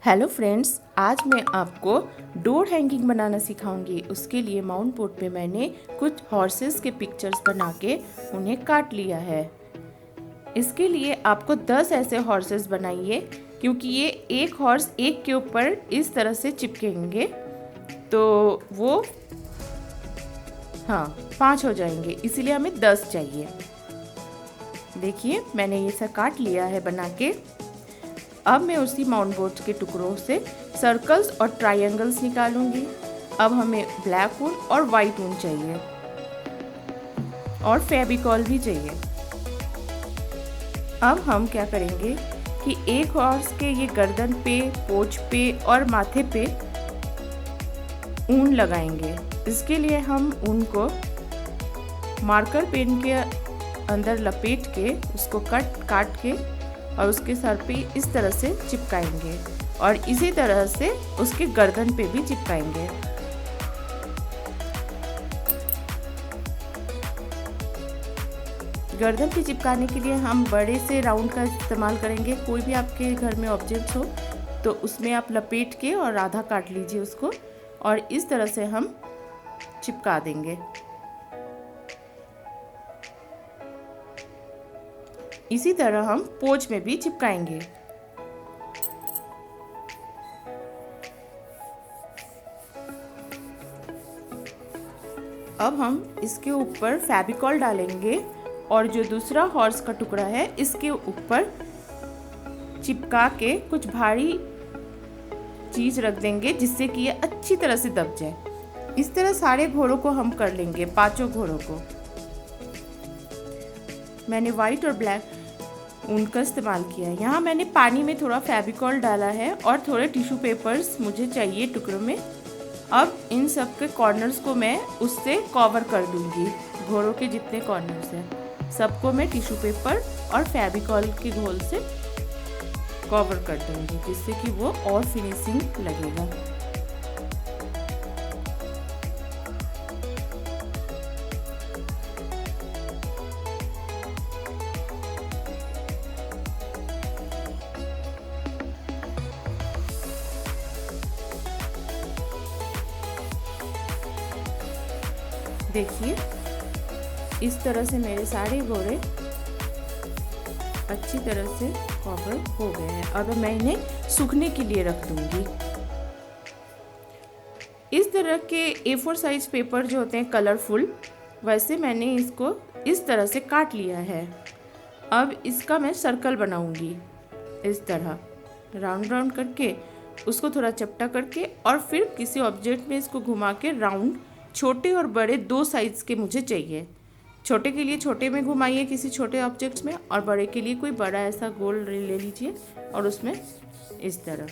Hello friends, आज मैं आपको डोर हैंगिंग बनाना सिखाऊंगी। उसके लिए माउंट बोर्ड पे मैंने कुछ हॉर्सेस के पिक्चर्स बना के उन्हें काट लिया है। इसके लिए आपको 10 ऐसे हॉर्सेस बनाइए, क्योंकि ये एक हॉर्स एक के ऊपर इस तरह से चिपकेंगे तो वो 5 हो जाएंगे, इसीलिए हमें 10 चाहिए। देखिए मैंने ये सब काट लिया है बना के। अब मैं उसी माउंट बोर्ड के टुकड़ों से सर्कल्स और ट्रायंगल्स निकालूंगी। अब हमें ब्लैक ऊन और वाइट ऊन चाहिए और फेविकॉल भी चाहिए। अब हम क्या करेंगे कि एक हॉर्स के ये गर्दन पे, पोंछ पे और माथे पे ऊन लगाएंगे। इसके लिए हम ऊन को मार्कर पेन के अंदर लपेट के उसको काट के और उसके सर पे इस तरह से चिपकाएंगे और इसी तरह से उसके गर्दन पे भी चिपकाएंगे। गर्दन पे चिपकाने के लिए हम बड़े से राउंड का इस्तेमाल करेंगे। कोई भी आपके घर में ऑब्जेक्ट हो तो उसमें आप लपेट के और आधा काट लीजिए उसको और इस तरह से हम चिपका देंगे। इसी तरह हम पोंछ में भी चिपकाएंगे। अब हम इसके ऊपर फेविकॉल डालेंगे और जो दूसरा हॉर्स का टुकड़ा है इसके ऊपर चिपका के कुछ भारी चीज रख देंगे जिससे कि ये अच्छी तरह से दब जाए। इस तरह सारे घोड़ों को हम कर लेंगे, 5 घोड़ों को। मैंने वाइट और ब्लैक ऊन का इस्तेमाल किया है। यहाँ मैंने पानी में थोड़ा फेविकॉल डाला है और थोड़े टिश्यू पेपर्स मुझे चाहिए टुकड़ों में। अब इन सब के कॉर्नर्स को मैं उससे कवर कर दूंगी। घोड़ों के जितने कॉर्नर्स हैं सबको मैं टिश्यू पेपर और फेविकॉल के घोल से कवर कर दूंगी, जिससे कि वो और फिनिशिंग लगेगा। देखिए इस तरह से मेरे सारे घोड़े अच्छी तरह से कवर हो गए हैं। अब मैं इन्हें सूखने के लिए रख दूंगी। इस तरह के A4 साइज पेपर जो होते हैं कलरफुल, वैसे मैंने इसको इस तरह से काट लिया है। अब इसका मैं सर्कल बनाऊंगी इस तरह राउंड राउंड करके, उसको थोड़ा चपटा करके और फिर किसी ऑब्जेक्ट में इसको घुमा के राउंड। छोटे और बड़े 2 साइज के मुझे चाहिए। छोटे के लिए छोटे में घुमाइए किसी छोटे ऑब्जेक्ट्स में, और बड़े के लिए कोई बड़ा ऐसा गोल ले लीजिए और उसमें इस तरह।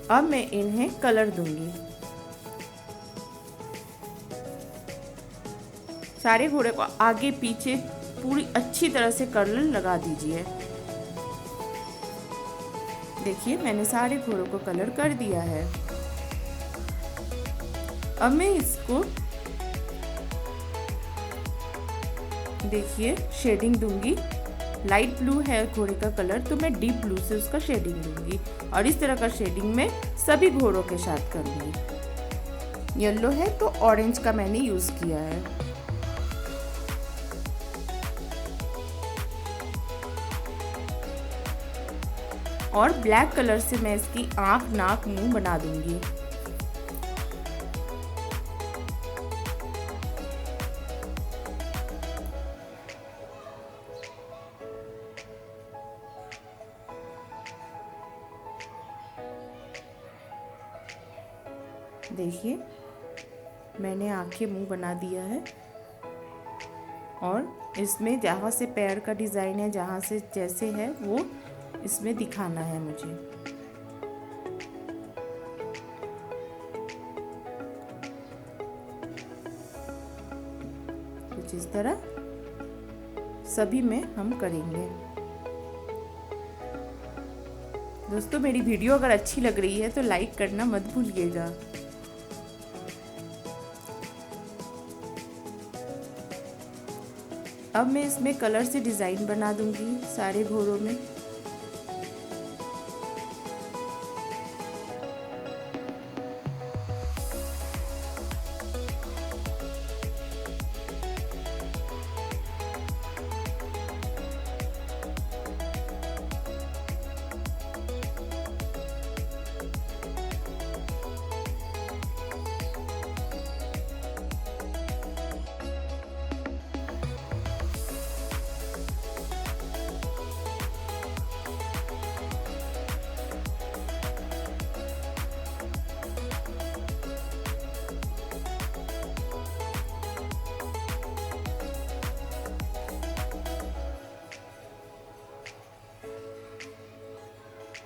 अब मैं इन्हें कलर दूंगी। सारे घोड़े को आगे पीछे पूरी अच्छी तरह से कलर लगा दीजिए। देखिए मैंने सारे घोड़ों को कलर कर दिया है। अब मैं इसको देखिए शेडिंग दूंगी। लाइट ब्लू है घोड़े का कलर, तो मैं डीप ब्लू से उसका शेडिंग दूंगी और इस तरह का शेडिंग मैं सभी घोड़ों के साथ करूंगी। येलो है तो ऑरेंज का मैंने यूज किया है। और ब्लैक कलर से मैं इसकी आंख, नाक, मुंह बना दूंगी। देखिए मैंने आंखें, मुंह बना दिया है और इसमें जहाँ से पैर का डिज़ाइन है, जहाँ से जैसे है वो इसमें दिखाना है मुझे। कुछ इस तरह सभी में हम करेंगे। दोस्तों मेरी वीडियो अगर अच्छी लग रही है तो लाइक करना मत भूलिएगा। अब मैं इसमें कलर से डिज़ाइन बना दूंगी सारे घोड़ों में।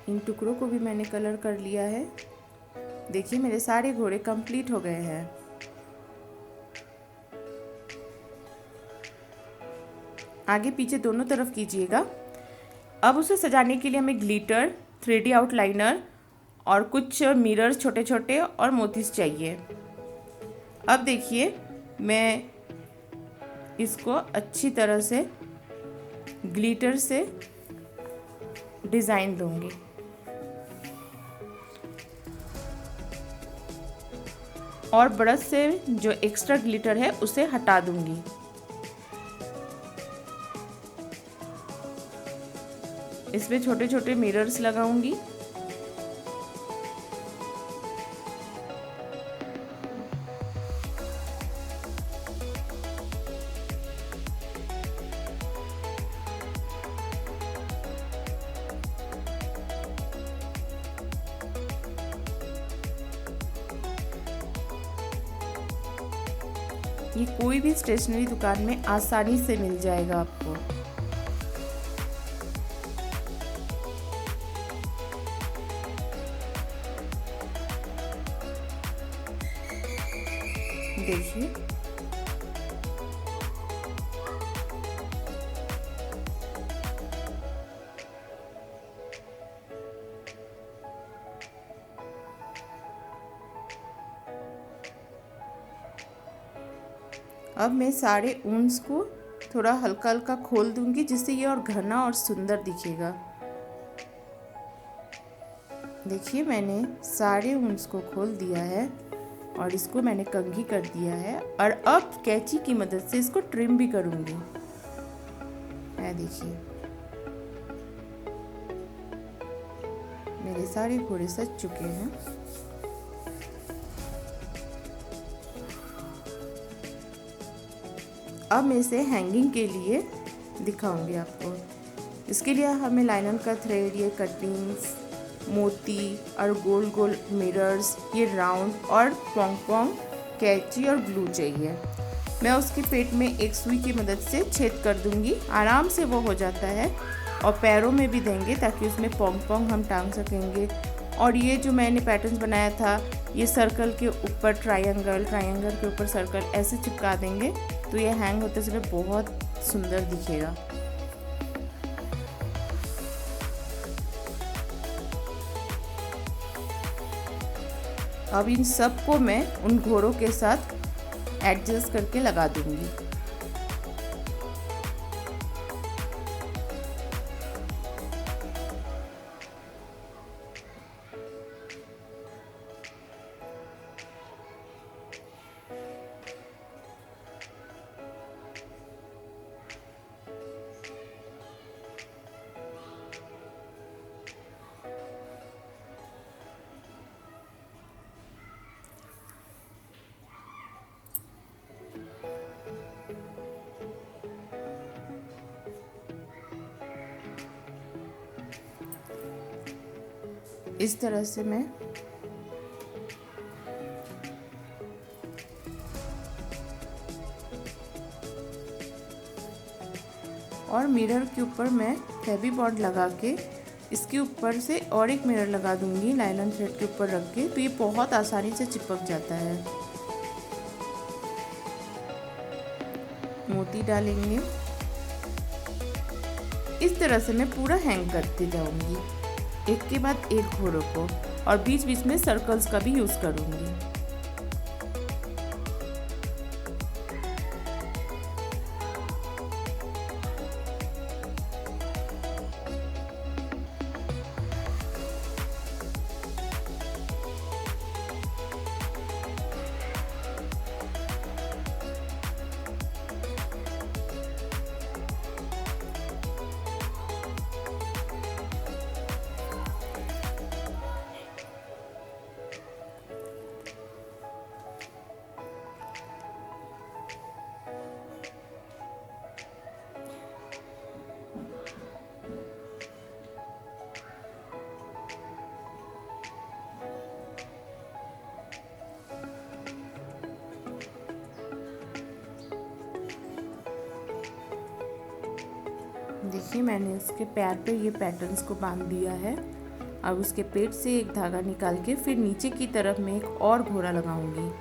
इन टुकड़ों को भी मैंने कलर कर लिया है। देखिए मेरे सारे घोड़े कंप्लीट हो गए हैं। आगे पीछे दोनों तरफ कीजिएगा। अब उसे सजाने के लिए हमें ग्लिटर, 3D आउटलाइनर और कुछ मिरर्स छोटे छोटे और मोतीस चाहिए। अब देखिए मैं इसको अच्छी तरह से ग्लिटर से डिज़ाइन दूंगी। और ब्रश से जो एक्स्ट्रा ग्लिटर है उसे हटा दूंगी। इसमें छोटे छोटे मिरर्स लगाऊंगी। ये कोई भी स्टेशनरी दुकान में आसानी से मिल जाएगा आपको। देखिए अब मैं सारे ऊन्स को थोड़ा हल्का हल्का खोल दूंगी, जिससे ये और घना और सुंदर दिखेगा। देखिए मैंने सारे ऊन्स को खोल दिया है और इसको मैंने कंघी कर दिया है। और अब कैंची की मदद से इसको ट्रिम भी करूंगी। है देखिए मेरे सारे घोड़े सज चुके हैं। अब मैं इसे हैंगिंग के लिए दिखाऊंगी आपको। इसके लिए हमें लाइनन का थ्रेड, ये कटिंग्स, मोती और गोल गोल मिरर्स, ये राउंड और पोंग कैंची और ग्लू चाहिए। मैं उसके पेट में एक सुई की मदद से छेद कर दूंगी। आराम से वो हो जाता है। और पैरों में भी देंगे ताकि उसमें पोंग हम टांग सकेंगे। और ये जो मैंने पैटर्न बनाया था, ये सर्कल के ऊपर ट्रायंगल के ऊपर सर्कल ऐसे चिपका देंगे तो ये हैंग होते समय बहुत सुंदर दिखेगा। अब इन सब को मैं उन घोड़ों के साथ एडजस्ट करके लगा दूंगी। इस तरह से मैं और मिरर के ऊपर मैं फेवी बॉन्ड लगा के इसके ऊपर से और एक मिरर लगा दूंगी नायलॉन थ्रेड के ऊपर रख के, तो ये बहुत आसानी से चिपक जाता है। मोती डालेंगे। इस तरह से मैं पूरा हैंग करती जाऊंगी, एक के बाद एक घोड़ों को, और बीच बीच में सर्कल्स का भी यूज़ करूंगी। देखिए मैंने इसके पैर पे ये पैटर्न्स को बांध दिया है। अब उसके पेट से एक धागा निकाल के फिर नीचे की तरफ मैं एक और घोड़ा लगाऊंगी।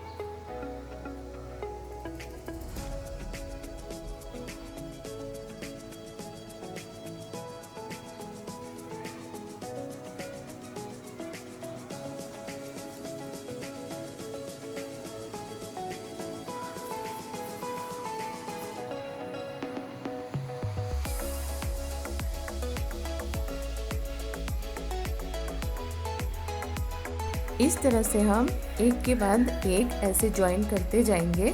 इस तरह से हम एक के बाद एक ऐसे ज्वाइन करते जाएंगे।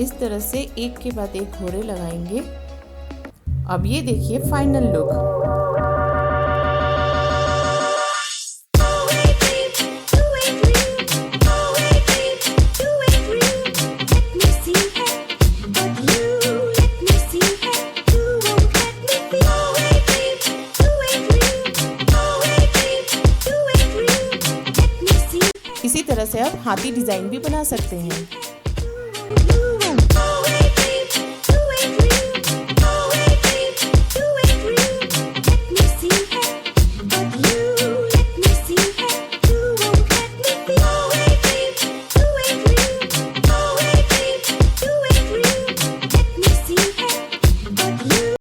इस तरह से एक के बाद एक घोड़े लगाएंगे। अब ये देखिए फाइनल लुक। इसी तरह से आप हाथी डिज़ाइन भी बना सकते हैं।